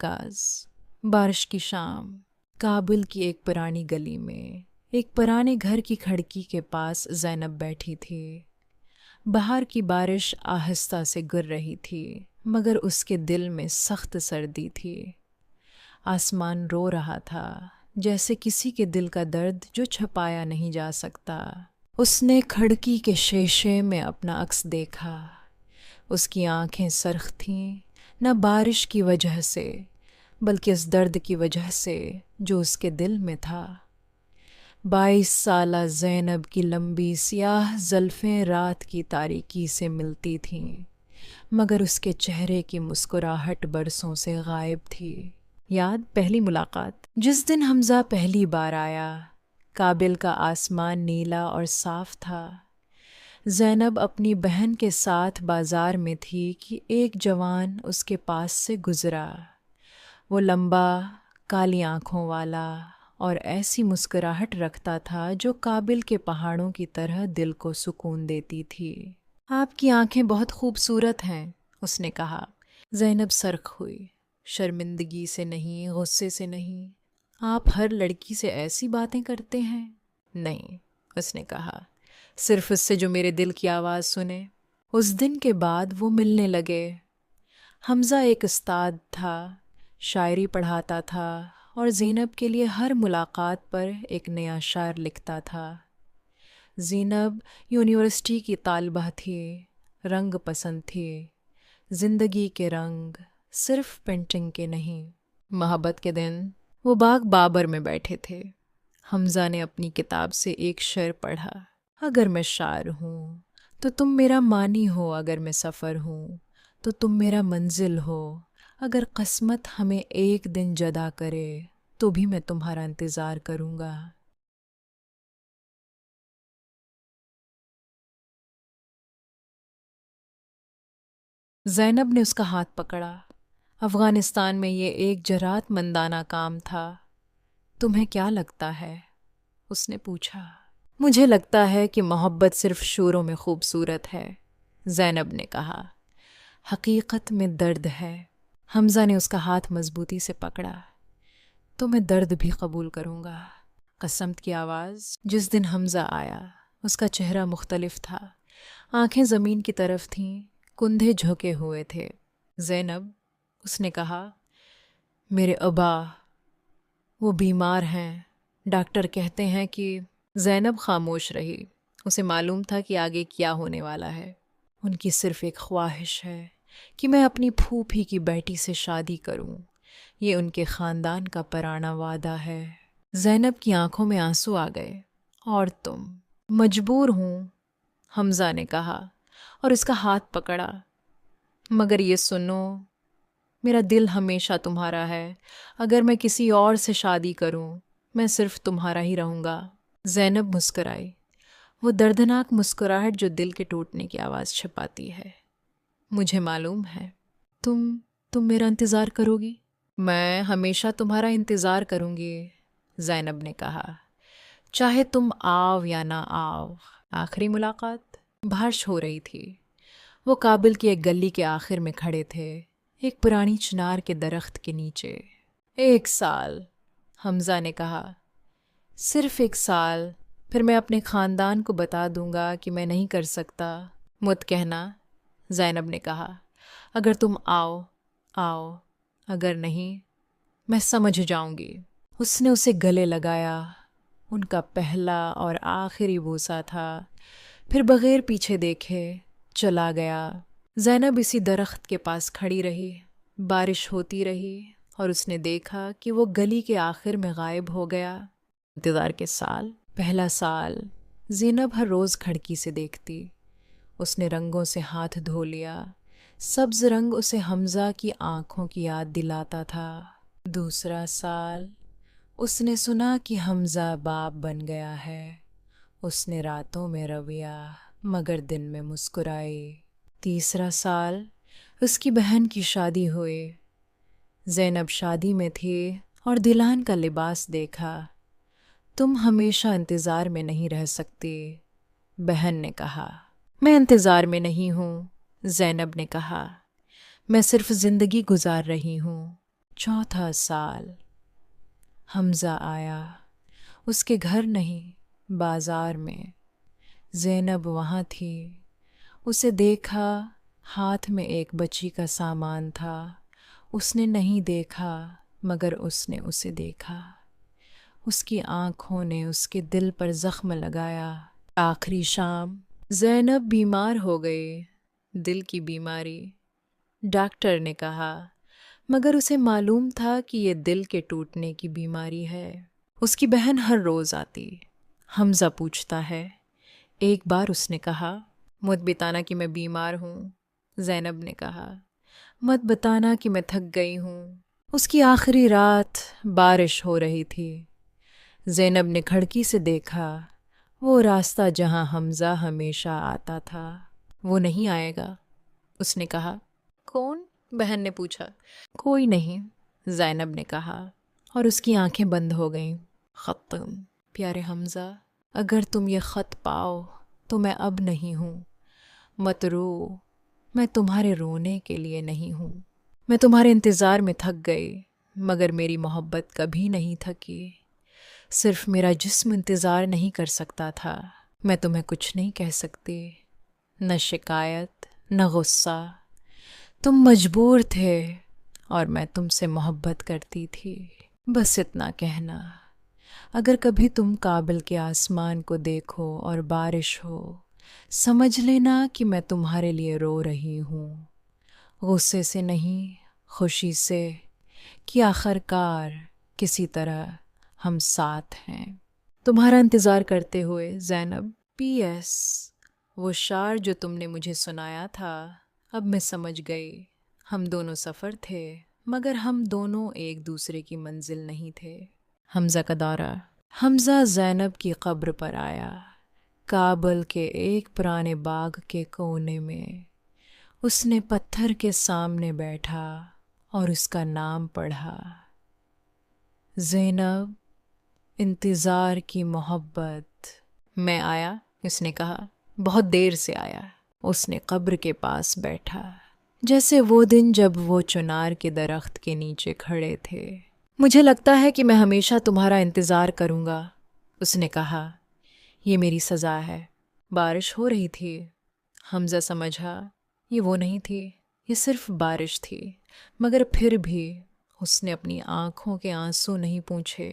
آغاز۔ بارش کی شام، کابل کی ایک پرانی گلی میں ایک پرانے گھر کی کھڑکی کے پاس زینب بیٹھی تھی۔ باہر کی بارش آہستہ سے گر رہی تھی مگر اس کے دل میں سخت سردی تھی۔ آسمان رو رہا تھا جیسے کسی کے دل کا درد جو چھپایا نہیں جا سکتا۔ اس نے کھڑکی کے شیشے میں اپنا عکس دیکھا۔ اس کی آنکھیں سرخ تھیں، نہ بارش کی وجہ سے بلکہ اس درد کی وجہ سے جو اس کے دل میں تھا۔ 22 سالہ زینب کی لمبی سیاہ زلفیں رات کی تاریکی سے ملتی تھیں مگر اس کے چہرے کی مسکراہٹ برسوں سے غائب تھی۔ یاد پہلی ملاقات، جس دن حمزہ پہلی بار آیا، کابل کا آسمان نیلا اور صاف تھا۔ زینب اپنی بہن کے ساتھ بازار میں تھی کہ ایک جوان اس کے پاس سے گزرا۔ وہ لمبا، کالی آنکھوں والا اور ایسی مسکراہٹ رکھتا تھا جو کابل کے پہاڑوں کی طرح دل کو سکون دیتی تھی۔ آپ کی آنکھیں بہت خوبصورت ہیں، اس نے کہا۔ زینب سرخ ہوئی، شرمندگی سے نہیں، غصے سے نہیں۔ آپ ہر لڑکی سے ایسی باتیں کرتے ہیں؟ نہیں، اس نے کہا، صرف اس سے جو میرے دل کی آواز سنے۔ اس دن کے بعد وہ ملنے لگے۔ حمزہ ایک استاد تھا، شاعری پڑھاتا تھا اور زینب کے لیے ہر ملاقات پر ایک نیا شعر لکھتا تھا۔ زینب یونیورسٹی کی طالبہ تھی، رنگ پسند تھی، زندگی کے رنگ، صرف پینٹنگ کے نہیں۔ محبت کے دن وہ باغ بابر میں بیٹھے تھے۔ حمزہ نے اپنی کتاب سے ایک شعر پڑھا، اگر میں شاعر ہوں تو تم میرا معنی ہو، اگر میں سفر ہوں تو تم میرا منزل ہو، اگر قسمت ہمیں ایک دن جدا کرے تو بھی میں تمہارا انتظار کروں گا۔ زینب نے اس کا ہاتھ پکڑا۔ افغانستان میں یہ ایک جرات مندانہ کام تھا۔ تمہیں کیا لگتا ہے؟ اس نے پوچھا۔ مجھے لگتا ہے کہ محبت صرف شعروں میں خوبصورت ہے، زینب نے کہا۔ حقیقت میں درد ہے۔ حمزہ نے اس کا ہاتھ مضبوطی سے پکڑا۔ تو میں درد بھی قبول کروں گا، قسمت کی آواز۔ جس دن حمزہ آیا اس کا چہرہ مختلف تھا، آنکھیں زمین کی طرف تھیں، کندھے جھکے ہوئے تھے۔ زینب، اس نے کہا، میرے ابا وہ بیمار ہیں، ڈاکٹر کہتے ہیں کہ… زینب خاموش رہی۔ اسے معلوم تھا کہ آگے کیا ہونے والا ہے۔ ان کی صرف ایک خواہش ہے کہ میں اپنی پھوپھی کی بیٹی سے شادی کروں، یہ ان کے خاندان کا پرانا وعدہ ہے۔ زینب کی آنکھوں میں آنسو آ گئے۔ اور تم؟ مجبور ہوں، حمزہ نے کہا اور اس کا ہاتھ پکڑا۔ مگر یہ سنو، میرا دل ہمیشہ تمہارا ہے۔ اگر میں کسی اور سے شادی کروں، میں صرف تمہارا ہی رہوں گا۔ زینب مسکرائی، وہ دردناک مسکراہٹ جو دل کے ٹوٹنے کی آواز چھپاتی ہے۔ مجھے معلوم ہے۔ تم میرا انتظار کرو گی؟ میں ہمیشہ تمہارا انتظار کروں گی، زینب نے کہا، چاہے تم آؤ یا نہ آؤ۔ آخری ملاقات؟ بارش ہو رہی تھی۔ وہ کابل کی ایک گلی کے آخر میں کھڑے تھے، ایک پرانی چنار کے درخت کے نیچے۔ 1 سال، حمزہ نے کہا، صرف 1 سال، پھر میں اپنے خاندان کو بتا دوں گا کہ میں نہیں کر سکتا۔ مت کہنا، زینب نے کہا، اگر تم آؤ اگر نہیں، میں سمجھ جاؤں گی۔ اس نے اسے گلے لگایا، ان کا پہلا اور آخری بوسہ تھا، پھر بغیر پیچھے دیکھے چلا گیا۔ زینب اسی درخت کے پاس کھڑی رہی، بارش ہوتی رہی اور اس نے دیکھا کہ وہ گلی کے آخر میں غائب ہو گیا۔ انتظار کے سال، پہلا سال، زینب ہر روز کھڑکی سے دیکھتی۔ اس نے رنگوں سے ہاتھ دھو لیا، سبز رنگ اسے حمزہ کی آنکھوں کی یاد دلاتا تھا۔ دوسرا سال، اس نے سنا کہ حمزہ باپ بن گیا ہے۔ اس نے راتوں میں رویا مگر دن میں مسکرائی۔ تیسرا سال، اس کی بہن کی شادی ہوئی۔ زینب شادی میں تھی اور دلہن کا لباس دیکھا۔ تم ہمیشہ انتظار میں نہیں رہ سکتی، بہن نے کہا۔ میں انتظار میں نہیں ہوں، زینب نے کہا، میں صرف زندگی گزار رہی ہوں۔ چوتھا سال۔ حمزہ آیا، اس کے گھر نہیں، بازار میں۔ زینب وہاں تھی، اسے دیکھا، ہاتھ میں ایک بچی کا سامان تھا۔ اس نے نہیں دیکھا مگر اس نے اسے دیکھا۔ اس کی آنکھوں نے اس کے دل پر زخم لگایا۔ آخری شام زینب بیمار ہو گئی، دل کی بیماری، ڈاکٹر نے کہا، مگر اسے معلوم تھا کہ یہ دل کے ٹوٹنے کی بیماری ہے۔ اس کی بہن ہر روز آتی۔ حمزہ پوچھتا ہے۔ ایک بار اس نے کہا، مت بتانا کہ میں بیمار ہوں۔ زینب نے کہا، مت بتانا کہ میں تھک گئی ہوں۔ اس کی آخری رات، بارش ہو رہی تھی۔ زینب نے کھڑکی سے دیکھا، وہ راستہ جہاں حمزہ ہمیشہ آتا تھا۔ وہ نہیں آئے گا، اس نے کہا۔ کون؟ بہن نے پوچھا۔ کوئی نہیں، زینب نے کہا، اور اس کی آنکھیں بند ہو گئیں۔ ختم۔ پیارے حمزہ، اگر تم یہ خط پاؤ تو میں اب نہیں ہوں۔ مت رو، میں تمہارے رونے کے لیے نہیں ہوں۔ میں تمہارے انتظار میں تھک گئی، مگر میری محبت کبھی نہیں تھکی۔ صرف میرا جسم انتظار نہیں کر سکتا تھا۔ میں تمہیں کچھ نہیں کہہ سکتی، نہ شکایت، نہ غصہ۔ تم مجبور تھے اور میں تم سے محبت کرتی تھی۔ بس اتنا کہنا۔ اگر کبھی تم کابل کے آسمان کو دیکھو اور بارش ہو، سمجھ لینا کہ میں تمہارے لیے رو رہی ہوں، غصے سے نہیں، خوشی سے، کہ آخر کار کسی طرح ہم ساتھ ہیں۔ تمہارا انتظار کرتے ہوئے، زینب۔ پی ایس، وہ شعر جو تم نے مجھے سنایا تھا، اب میں سمجھ گئی۔ ہم دونوں سفر تھے، مگر ہم دونوں ایک دوسرے کی منزل نہیں تھے۔ حمزہ کا دورہ۔ حمزہ زینب کی قبر پر آیا، کابل کے ایک پرانے باغ کے کونے میں۔ اس نے پتھر کے سامنے بیٹھا اور اس کا نام پڑھا، زینب، انتظار کی محبت۔ میں آیا، اس نے کہا، بہت دیر سے آیا۔ اس نے قبر کے پاس بیٹھا، جیسے وہ دن جب وہ چنار کے درخت کے نیچے کھڑے تھے۔ مجھے لگتا ہے کہ میں ہمیشہ تمہارا انتظار کروں گا، اس نے کہا۔ یہ میری سزا ہے۔ بارش ہو رہی تھی۔ حمزہ سمجھا یہ وہ نہیں تھی، یہ صرف بارش تھی، مگر پھر بھی اس نے اپنی آنکھوں کے آنسو نہیں پونچھے۔